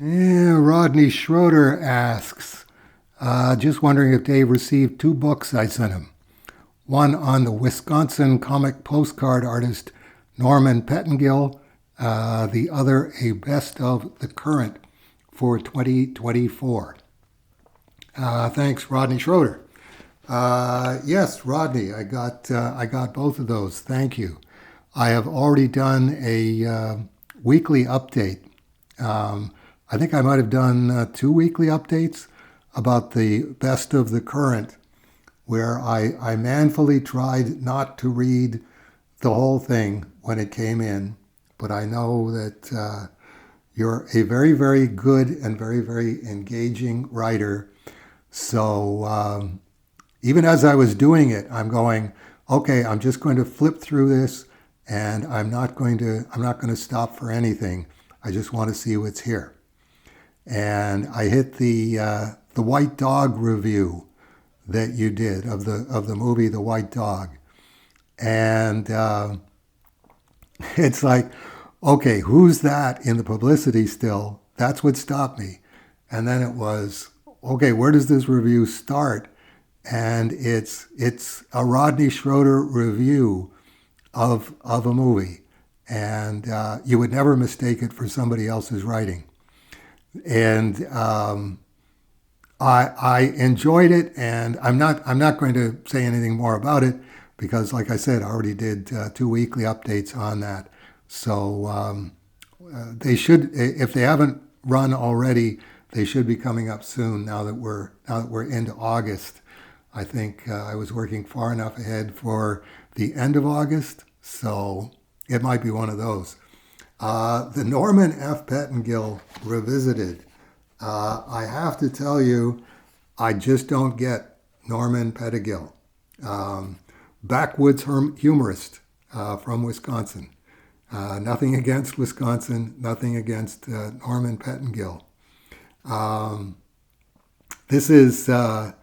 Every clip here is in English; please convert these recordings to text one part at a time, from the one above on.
Yeah, Rodney Schroeter asks, just wondering if Dave received two books I sent him. One on the Wisconsin comic postcard artist Norman Pettengill, the other a best of the current for 2024. Thanks, Rodney Schroeter. Yes, Rodney, I got both of those. Thank you. I have already done a weekly update. I think I might have done two weekly updates about the best of the current, where I manfully tried not to read the whole thing when it came in, but I know that you're a very, very good and very, very engaging writer. So even as I was doing it, I'm going, okay, I'm just going to flip through this, and I'm not going to stop for anything. I just want to see what's here. And I hit the White Dog review that you did of the movie The White Dog, and it's like, okay, who's that in the publicity still? That's what stopped me. And then it was, okay, where does this review start? And it's a Rodney Schroeter review of a movie, and you would never mistake it for somebody else's writing. And I enjoyed it, and I'm not going to say anything more about it because, like I said, I already did two weekly updates on that. So they should, if they haven't run already, they should be coming up soon. Now that we're into August, I think I was working far enough ahead for the end of August, so it might be one of those. The Norman F. Pettengill Revisited. I have to tell you, I just don't get Norman Pettengill. Backwoods humorist from Wisconsin. Nothing against Wisconsin, nothing against Norman Pettengill. This is a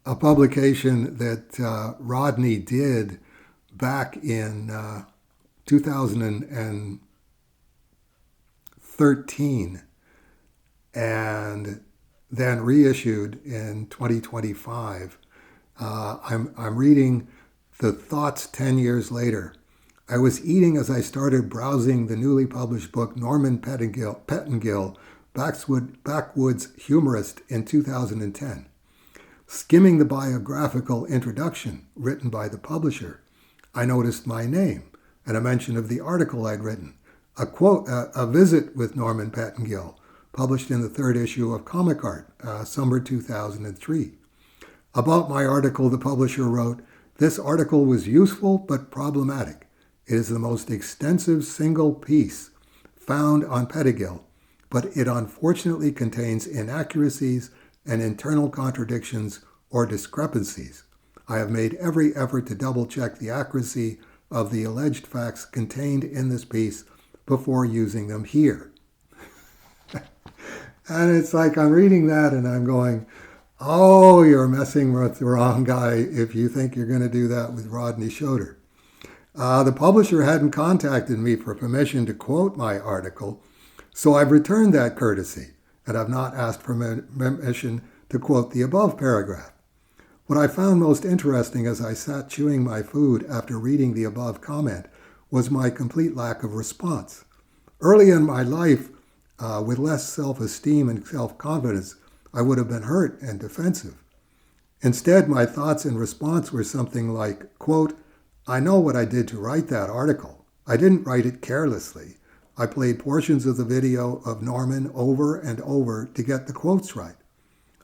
publication that Rodney did back in 2013 and then reissued in 2025. I'm reading The Thoughts 10 Years Later. I was eating as I started browsing the newly published book Norman Pettengill, Backwoods Humorist in 2010. Skimming the biographical introduction written by the publisher, I noticed my name and a mention of the article I'd written, a quote, a visit with Norman Pettengill, published in the third issue of Comic Art, summer 2003. About my article, the publisher wrote, "This article was useful but problematic. It is the most extensive single piece found on Pettengill, but it unfortunately contains inaccuracies and internal contradictions or discrepancies. I have made every effort to double-check the accuracy of the alleged facts contained in this piece before using them here." And it's like I'm reading that and I'm going, oh, you're messing with the wrong guy if you think you're going to do that with Rodney Schroeter. The publisher hadn't contacted me for permission to quote my article, so I've returned that courtesy, and I've not asked for permission to quote the above paragraph. What I found most interesting as I sat chewing my food after reading the above comment was my complete lack of response. Early in my life, with less self-esteem and self-confidence, I would have been hurt and defensive. Instead, my thoughts in response were something like, quote, "I know what I did to write that article. I didn't write it carelessly. I played portions of the video of Norman over and over to get the quotes right.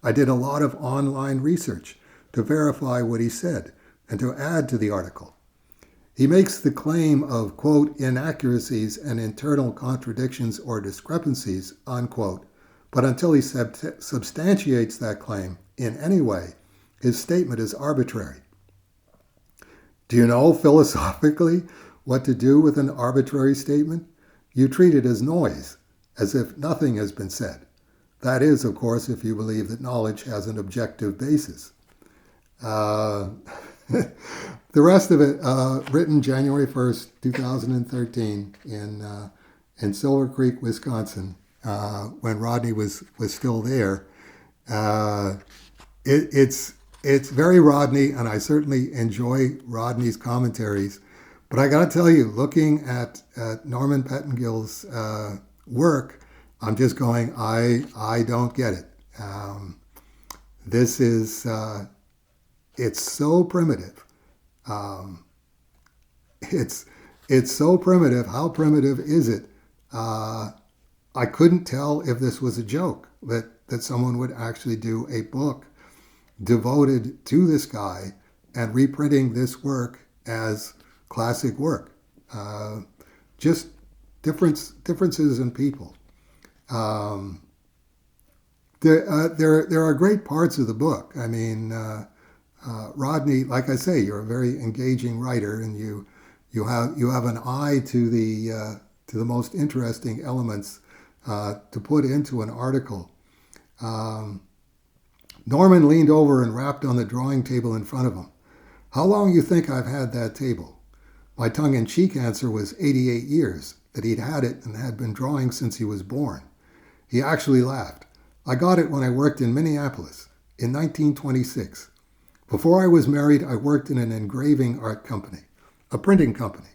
I did a lot of online research to verify what he said and to add to the article. He makes the claim of, quote, inaccuracies and internal contradictions or discrepancies, unquote, but until he substantiates that claim in any way, his statement is arbitrary. Do you know philosophically what to do with an arbitrary statement? You treat it as noise, as if nothing has been said. That is, of course, if you believe that knowledge has an objective basis." The rest of it, written January 1st, 2013 in Silver Creek, Wisconsin. when Rodney was still there. Uh, it's very Rodney, and I certainly enjoy Rodney's commentaries. But I got to tell you, looking at Norman Pettingill's work, I'm just going, I don't get it. This is it's so primitive. Um, it's so primitive. How primitive is it? Uh, I couldn't tell if this was a joke that someone would actually do a book devoted to this guy and reprinting this work as classic work. Just differences in people. Um, there are great parts of the book. I mean, Rodney, like I say, you're a very engaging writer, and you have an eye to the most interesting elements to put into an article. Um, Norman leaned over and rapped on the drawing table in front of him. How long you think I've had that table? My tongue-in-cheek answer was 88 years, that he'd had it and had been drawing since he was born. He actually laughed. I got it when I worked in Minneapolis in 1926. Before I was married, I worked in an engraving art company, a printing company.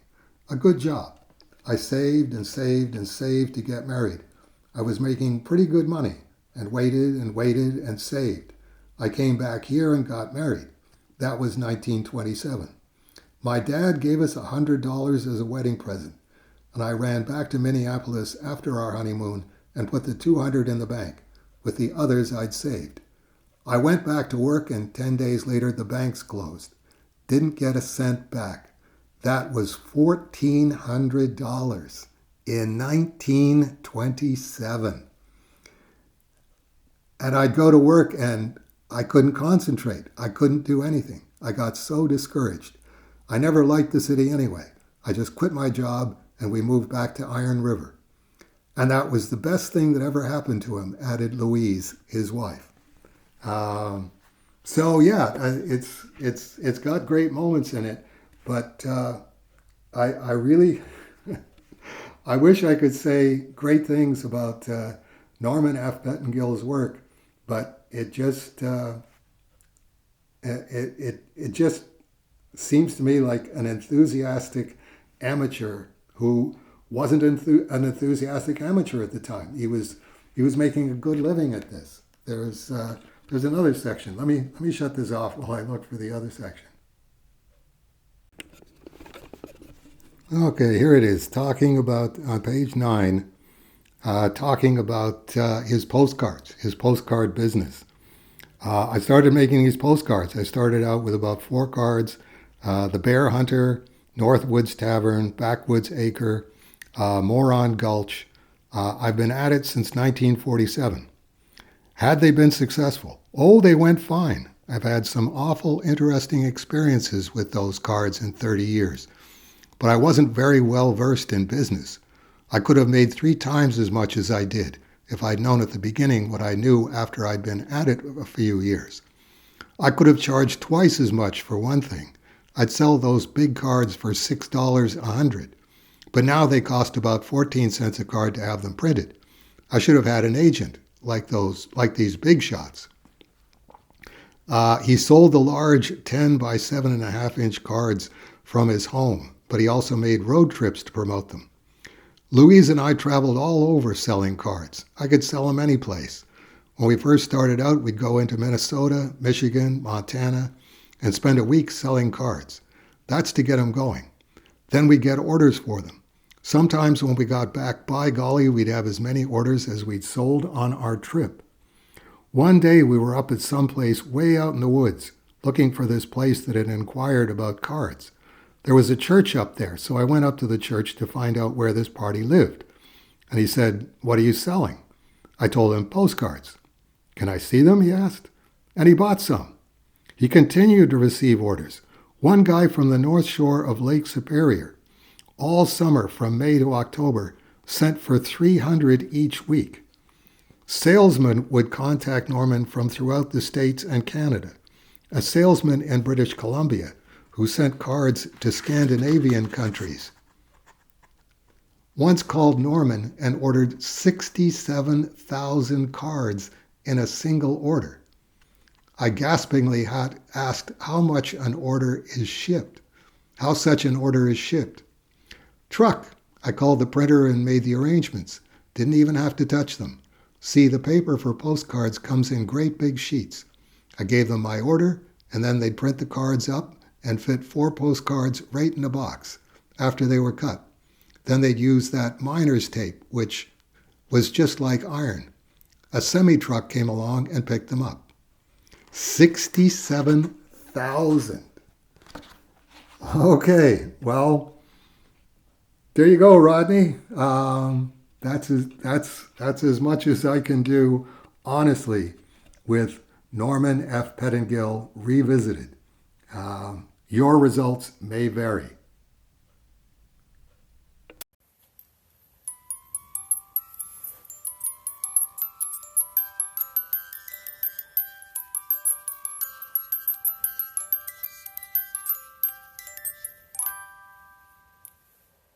A good job. I saved and saved and saved to get married. I was making pretty good money and waited and saved. I came back here and got married. That was 1927. My dad gave us $100 as a wedding present, and I ran back to Minneapolis after our honeymoon and put the $200 in the bank with the others I'd saved. I went back to work, and 10 days later the banks closed. Didn't get a cent back. That was $1,400 in 1927. And I'd go to work and I couldn't concentrate. I couldn't do anything. I got so discouraged. I never liked the city anyway. I just quit my job and we moved back to Iron River. And that was the best thing that ever happened to him, added Louise, his wife. So yeah, it's got great moments in it, but I really I wish I could say great things about Norman F. Bettengill's work, but it just it just seems to me like an enthusiastic amateur who wasn't an enthusiastic amateur at the time. He was making a good living at this. There's another section. Let me shut this off while I look for the other section. Okay, here it is. Talking about on page 9. Talking about his postcards, his postcard business. I started making these postcards. I started out with about 4 cards: the Bear Hunter, Northwoods Tavern, Backwoods Acre, Moron Gulch. I've been at it since 1947. Had they been successful? Oh, they went fine. I've had some awful interesting experiences with those cards in 30 years. But I wasn't very well versed in business. I could have made 3 times as much as I did if I'd known at the beginning what I knew after I'd been at it a few years. I could have charged twice as much for one thing. I'd sell those big cards for $6 a hundred, but now they cost about 14 cents a card to have them printed. I should have had an agent like these big shots. He sold the large 10 by 7.5-inch cards from his home, but he also made road trips to promote them. Louise and I traveled all over selling cards. I could sell them any place. When we first started out, we'd go into Minnesota, Michigan, Montana, and spend a week selling cards. That's to get them going. Then we'd get orders for them. Sometimes when we got back, by golly, we'd have as many orders as we'd sold on our trip. One day we were up at some place way out in the woods, looking for this place that had inquired about cards. There was a church up there, so I went up to the church to find out where this party lived. And he said, "What are you selling?" I told him, "Postcards." "Can I see them?" he asked. And he bought some. He continued to receive orders. One guy from the north shore of Lake Superior, all summer from May to October, sent for 300 each week. Salesmen would contact Norman from throughout the States and Canada. A salesman in British Columbia who sent cards to Scandinavian countries. once called Norman and ordered 67,000 cards in a single order. I gaspingly had asked how much an order is shipped, how such an order is shipped. Truck. I called the printer and made the arrangements. Didn't even have to touch them. See, the paper for postcards comes in great big sheets. I gave them my order, and then they'd print the cards up and fit 4 postcards right in a box after they were cut. Then they'd use that miner's tape, which was just like iron. A semi-truck came along and picked them up. 67,000. Okay, well, there you go, Rodney. That's as much as I can do, honestly, with Norman F. Pettingill Revisited. Your results may vary.